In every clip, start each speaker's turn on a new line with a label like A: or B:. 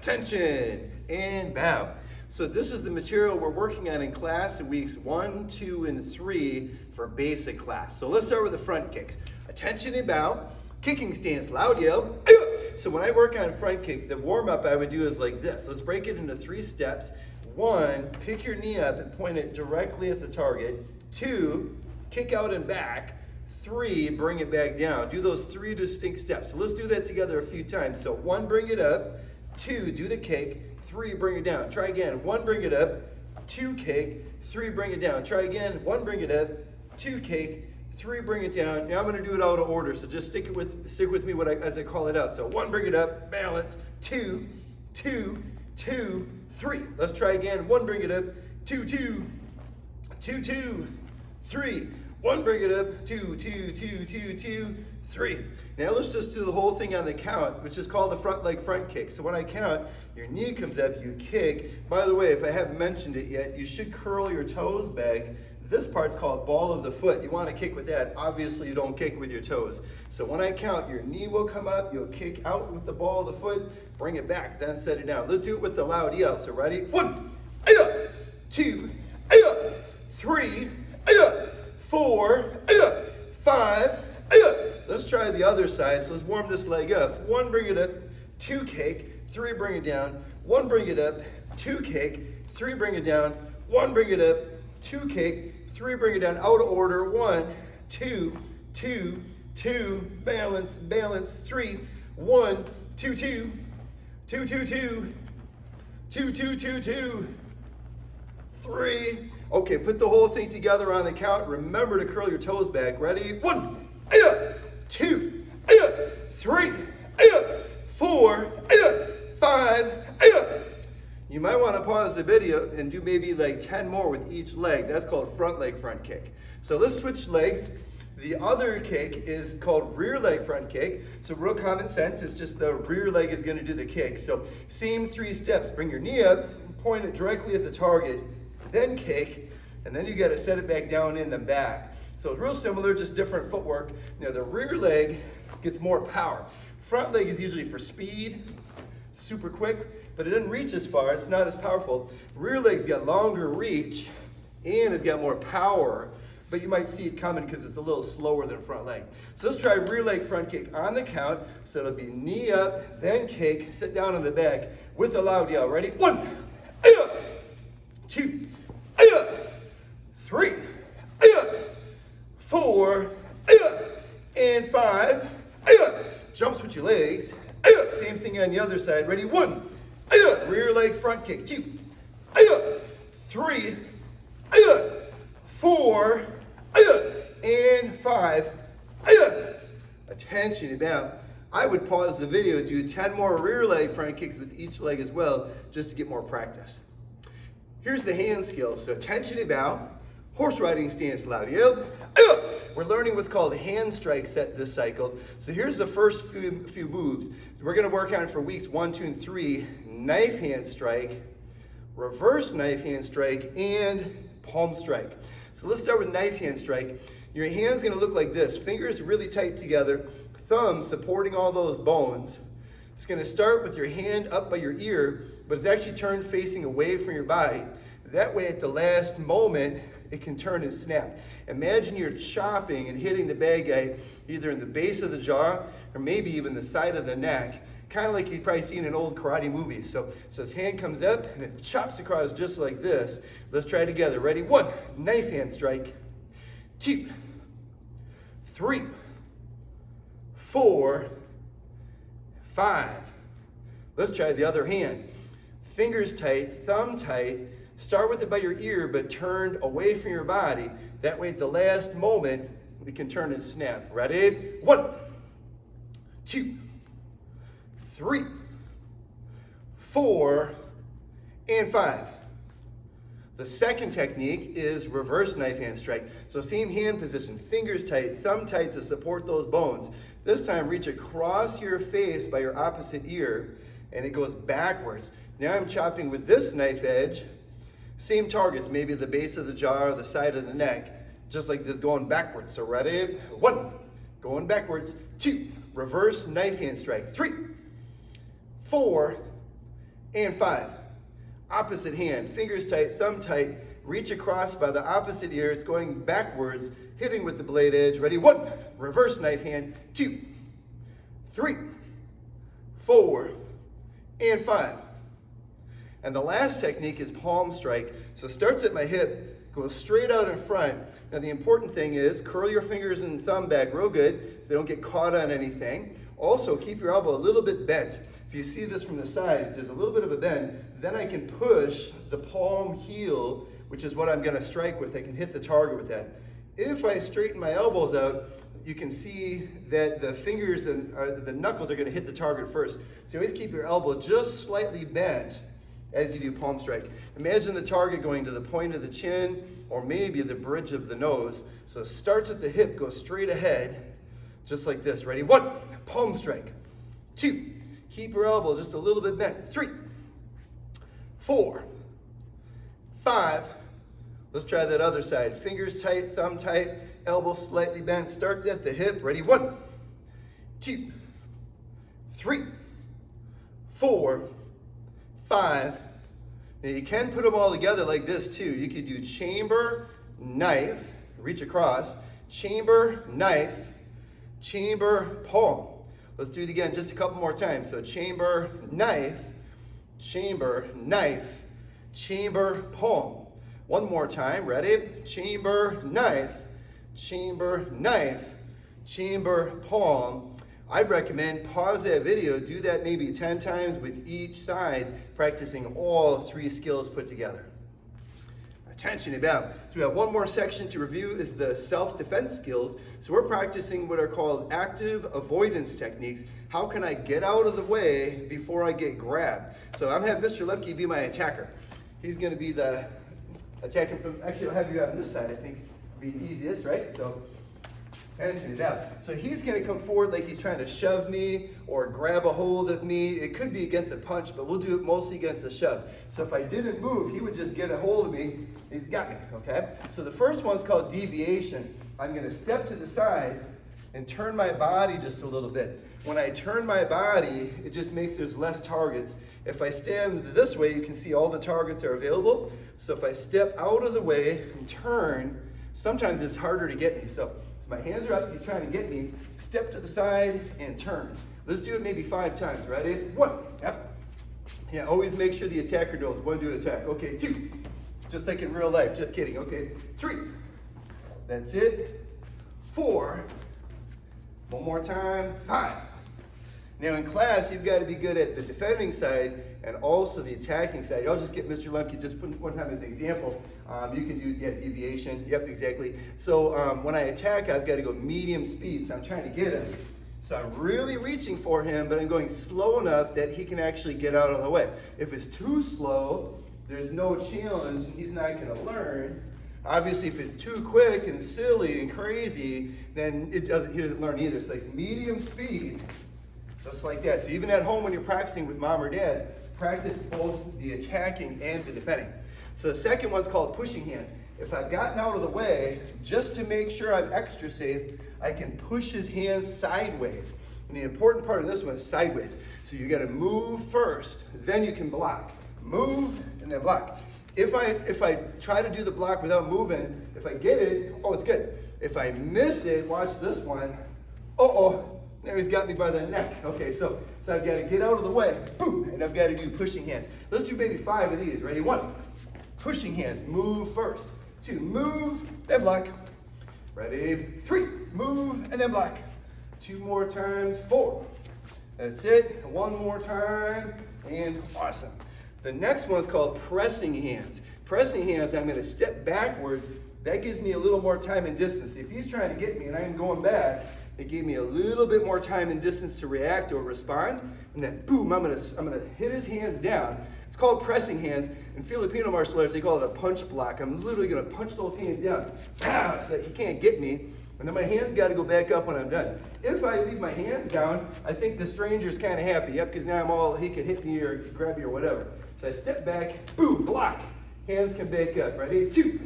A: attention, and bow. So this is the material we're working on in class in weeks 1, 2, and 3 for basic class. So let's start with the front kicks. Attention and bow, kicking stance, loud yell. So when I work on front kick, the warm-up I would do is like this. Let's break it into 3 steps. 1, pick your knee up and point it directly at the target. 2, kick out and back. 3, bring it back down. Do those 3 distinct steps. So let's do that together a few times. So 1, bring it up. 2, do the kick. 3, bring it down. Try again. 1, bring it up. 2, kick. 3, bring it down. Try again. 1, bring it up. 2, kick. 3, bring it down. Now I'm going to do it out of order. So just stick with me as I call it out. So 1, bring it up. Balance. 2, 2, 2, 3. Let's try again. 1, bring it up. 2, 2, 2, 2, 3. 1, bring it up. 2, 2, 2, 2, 2, 3. Now let's just do the whole thing on the count, which is called the front leg front kick. So when I count, your knee comes up, you kick. By the way, if I haven't mentioned it yet, you should curl your toes back. This part's called ball of the foot. You want to kick with that. Obviously, you don't kick with your toes. So when I count, your knee will come up, you'll kick out with the ball of the foot, bring it back, then set it down. Let's do it with the loud yell. So ready? 1, 2, 3, 4, 5. Let's try the other side. So let's warm this leg up. 1, bring it up. 2, kick. 3, bring it down. 1, bring it up. 2, kick. 3, bring it down. 1, bring it up. 2, kick. 3, bring it down. Out of order. 1, 2, 2, 2. Balance, balance. 3, 1, 2, 2, 2, 2, 2, 2, 2, 2, 2, 3. Okay, put the whole thing together on the count. Remember to curl your toes back. Ready? 1, 2, 3, 4, 5. You might want to pause the video and do maybe like 10 more with each leg. That's called front leg front kick. So let's switch legs. The other kick is called rear leg front kick. So real common sense, it's just the rear leg is going to do the kick. So same 3 steps. Bring your knee up, point it directly at the target, then kick, and then you got to set it back down in the back. So it's real similar, just different footwork. Now the rear leg gets more power. Front leg is usually for speed, super quick, but it doesn't reach as far, it's not as powerful. Rear leg's got longer reach and it's got more power, but you might see it coming because it's a little slower than front leg. So let's try rear leg front kick on the count. So it'll be knee up, then kick, sit down on the back with a loud yell. Ready? 1, 2, 3, 4, and 5. Jump switch your legs. Same thing on the other side. Ready? 1, rear leg front kick. 2, 3, 4, and 5. Attention now. I would pause the video, do 10 more rear leg front kicks with each leg as well, just to get more practice. Here's the hand skills. So attention and bow, horse riding stance, loud yell. We're learning what's called hand strike set this cycle. So here's the first few moves. We're going to work on for weeks 1, 2, and 3. Knife hand strike, reverse knife hand strike, and palm strike. So let's start with knife hand strike. Your hand's going to look like this. Fingers really tight together. Thumb supporting all those bones. It's going to start with your hand up by your ear, but it's actually turned facing away from your body. That way at the last moment, it can turn and snap. Imagine you're chopping and hitting the bad guy either in the base of the jaw or maybe even the side of the neck. Kind of like you've probably seen in old karate movies. So his hand comes up and it chops across just like this. Let's try it together. Ready? 1, knife hand strike. 2, 3, 4, 5. Let's try the other hand. Fingers tight, thumb tight. Start with it by your ear, but turned away from your body. That way, at the last moment, we can turn and snap. Ready? 1, 2, 3, 4, and 5. The second technique is reverse knife hand strike. So same hand position, fingers tight, thumb tight to support those bones. This time, reach across your face by your opposite ear, and it goes backwards. Now I'm chopping with this knife edge. Same targets, maybe the base of the jaw or the side of the neck, just like this going backwards. So ready? 1, going backwards. 2, reverse knife hand strike. 3, 4, and 5. Opposite hand, fingers tight, thumb tight, reach across by the opposite ear. It's going backwards, hitting with the blade edge. Ready? 1, reverse knife hand, 2, 3, 4, and 5. And the last technique is palm strike. So it starts at my hip, goes straight out in front. Now the important thing is curl your fingers and thumb back real good so they don't get caught on anything. Also keep your elbow a little bit bent. If you see this from the side, there's a little bit of a bend. Then I can push the palm heel, which is what I'm going to strike with. I can hit the target with that. If I straighten my elbows out, you can see that the fingers and the knuckles are going to hit the target first. So always keep your elbow just slightly bent as you do palm strike. Imagine the target going to the point of the chin or maybe the bridge of the nose. So it starts at the hip, goes straight ahead, just like this. Ready? 1, palm strike. 2, keep your elbow just a little bit bent. 3, 4, 5. Let's try that other side. Fingers tight, thumb tight, elbow slightly bent. Start at the hip. Ready? 1, 2, 3, 4, 5. Now you can put them all together like this too. You could do chamber, knife, reach across, chamber, knife, chamber, palm. Let's do it again just a couple more times. So chamber, knife, chamber, knife, chamber, palm. One more time, ready? Chamber, knife, chamber, knife, chamber, palm. I'd recommend pause that video, do that maybe 10 times with each side, practicing all 3 skills put together. Attention about. So we have one more section to review is the self-defense skills. So we're practicing what are called active avoidance techniques. How can I get out of the way before I get grabbed? So I'm having Mr. Lemke be my attacker. He's going to be the attacking from, actually I'll have you on this side, I think it'll be the easiest, right? So attention about. So he's going to come forward like he's trying to shove me or grab a hold of me. It could be against a punch, but we'll do it mostly against a shove. So if I didn't move, he would just get a hold of me. He's got me, okay? So the first one's called deviation. I'm going to step to the side and turn my body just a little bit. When I turn my body, it just makes there's less targets. If I stand this way, you can see all the targets are available. So if I step out of the way and turn, sometimes it's harder to get me. So my hands are up, he's trying to get me. Step to the side and turn. Let's do it maybe 5 times, ready? 1, yep. Yeah, always make sure the attacker knows when to attack. Okay, 2, just like in real life, just kidding. Okay, 3, that's it. 4, one more time, 5. Now in class, you've got to be good at the defending side and also the attacking side. I'll just get Mr. Lemke just put one time as an example. You can do deviation. Yep, exactly. So when I attack, I've got to go medium speed. So I'm trying to get him. So I'm really reaching for him, but I'm going slow enough that he can actually get out of the way. If it's too slow, there's no challenge, and he's not going to learn. Obviously, if it's too quick and silly and crazy, then he doesn't learn either. So like medium speed, just like that. So even at home when you're practicing with mom or dad, practice both the attacking and the defending. So the second one's called pushing hands. If I've gotten out of the way, just to make sure I'm extra safe, I can push his hands sideways. And the important part of this one is sideways. So you gotta move first, then you can block. Move and then block. If I try to do the block without moving, if I get it, oh, it's good. If I miss it, watch this one. There he's got me by the neck. Okay, so I've got to get out of the way, boom, and I've got to do pushing hands. Let's do maybe 5 of these. Ready? 1, pushing hands, move first. 2, move, then block. Ready? 3, move, and then block. 2 more times, 4. That's it. 1 more time, and awesome. The next one's called pressing hands. Pressing hands, I'm going to step backwards. That gives me a little more time and distance. If he's trying to get me and I'm going back, it gave me a little bit more time and distance to react or respond. And then boom, I'm gonna hit his hands down. It's called pressing hands. In Filipino martial arts, they call it a punch block. I'm literally gonna punch those hands down, so that he can't get me. And then my hands gotta go back up when I'm done. If I leave my hands down, I think the stranger's kind of happy. Yep, because now he can hit me or grab me or whatever. So I step back, boom, block. Hands come back up. Ready? 2,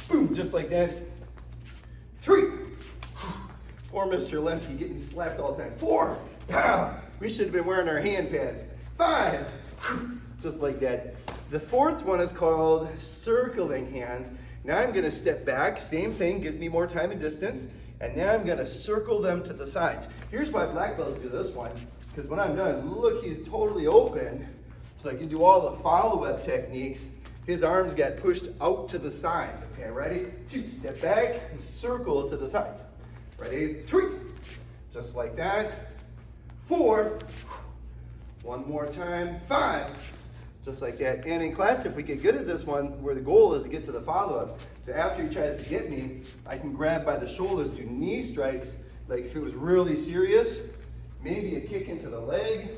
A: boom, just like that. 3. Poor Mr. Lemke getting slapped all the time. 4, pow. We should have been wearing our hand pads. 5, just like that. The fourth one is called circling hands. Now I'm gonna step back, same thing, gives me more time and distance, and now I'm gonna circle them to the sides. Here's why black belts do this one, because when I'm done, look, he's totally open, so I can do all the follow-up techniques. His arms got pushed out to the side. Okay, ready? 2, step back, and circle to the sides. Ready? 3, just like that. 4, one more time. 5, just like that. And in class, if we get good at this one, where the goal is to get to the follow-up. So after he tries to get me, I can grab by the shoulders, do knee strikes, like if it was really serious, maybe a kick into the leg,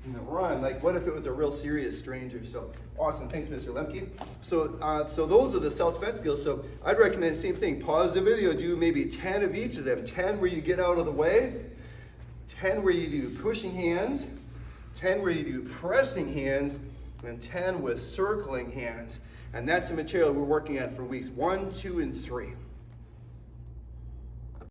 A: and a run. Like what if it was a real serious stranger? So awesome, thanks Mr. Lemke. So those are the self-defense skills. So I'd recommend the same thing. Pause the video, do maybe 10 of each of them. 10 where you get out of the way, 10 where you do pushing hands, 10 where you do pressing hands, and 10 with circling hands. And that's the material we're working on for weeks 1, 2, and 3.